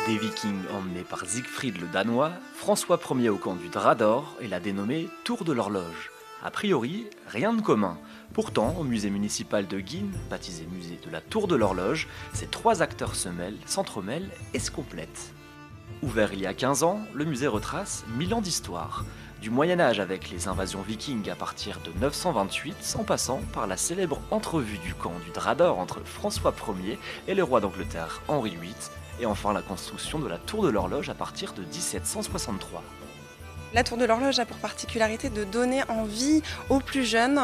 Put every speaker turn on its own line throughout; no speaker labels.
Des Vikings emmenés par Siegfried le Danois, François Ier au camp du Drap d'Or et l'a dénommée Tour de l'Horloge. A priori, rien de commun. Pourtant, au musée municipal de Guînes, baptisé musée de la Tour de l'Horloge, ces trois acteurs se mêlent, s'entremêlent et se complètent. Ouvert il y a 15 ans, le musée retrace 1000 ans d'histoire. Du Moyen-Âge avec les invasions vikings à partir de 928, en passant par la célèbre entrevue du camp du Drap d'Or entre François Ier et le roi d'Angleterre Henri VIII, et enfin la construction de la Tour de l'Horloge à partir de 1763.
La Tour de l'Horloge a pour particularité de donner envie aux plus jeunes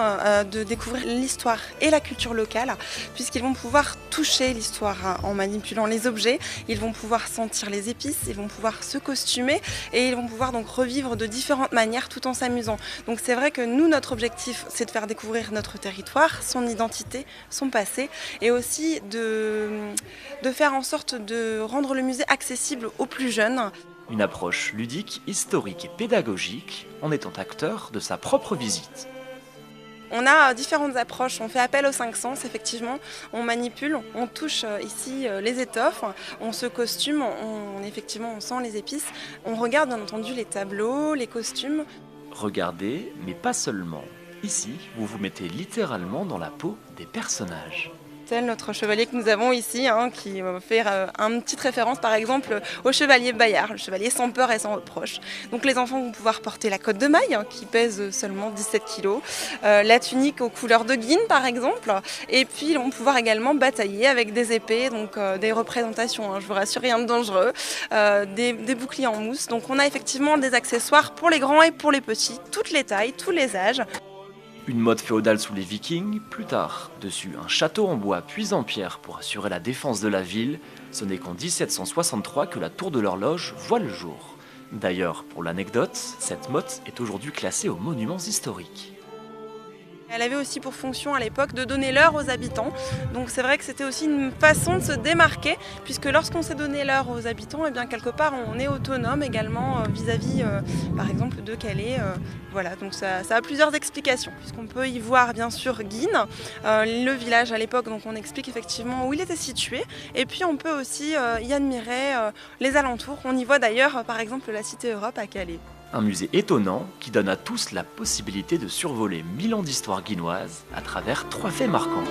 de découvrir l'histoire et la culture locale, puisqu'ils vont pouvoir toucher l'histoire en manipulant les objets, ils vont pouvoir sentir les épices, ils vont pouvoir se costumer et ils vont pouvoir donc revivre de différentes manières tout en s'amusant. Donc c'est vrai que nous, notre objectif, c'est de faire découvrir notre territoire, son identité, son passé, et aussi de faire en sorte de rendre le musée accessible aux plus jeunes.
Une approche ludique, historique et pédagogique en étant acteur de sa propre visite.
On a différentes approches, on fait appel aux cinq sens effectivement, on manipule, on touche ici les étoffes, on se costume, effectivement on sent les épices, on regarde bien entendu les tableaux, les costumes.
Regardez, mais pas seulement. Ici, vous vous mettez littéralement dans la peau des personnages.
Tel notre chevalier que nous avons ici, qui fait une petite référence par exemple au chevalier Bayard, le chevalier sans peur et sans reproche. Donc les enfants vont pouvoir porter la cotte de maille qui pèse seulement 17 kg, la tunique aux couleurs de Guînes par exemple, et puis ils vont pouvoir également batailler avec des épées, donc des représentations, je vous rassure, rien de dangereux, des boucliers en mousse. Donc on a effectivement des accessoires pour les grands et pour les petits, toutes les tailles, tous les âges.
Une mode féodale sous les Vikings, plus tard, dessus un château en bois puis en pierre pour assurer la défense de la ville, ce n'est qu'en 1763 que la Tour de l'Horloge voit le jour. D'ailleurs, pour l'anecdote, cette motte est aujourd'hui classée aux monuments historiques.
Elle avait aussi pour fonction à l'époque de donner l'heure aux habitants, donc c'est vrai que c'était aussi une façon de se démarquer, puisque lorsqu'on s'est donné l'heure aux habitants, et bien quelque part on est autonome également vis-à-vis par exemple de Calais. Voilà, donc ça a plusieurs explications, puisqu'on peut y voir bien sûr Guînes, le village à l'époque, donc on explique effectivement où il était situé, et puis on peut aussi y admirer les alentours. On y voit d'ailleurs par exemple la Cité Europe à Calais.
Un musée étonnant qui donne à tous la possibilité de survoler 1000 ans d'histoire guinoise à travers 3 faits marquants.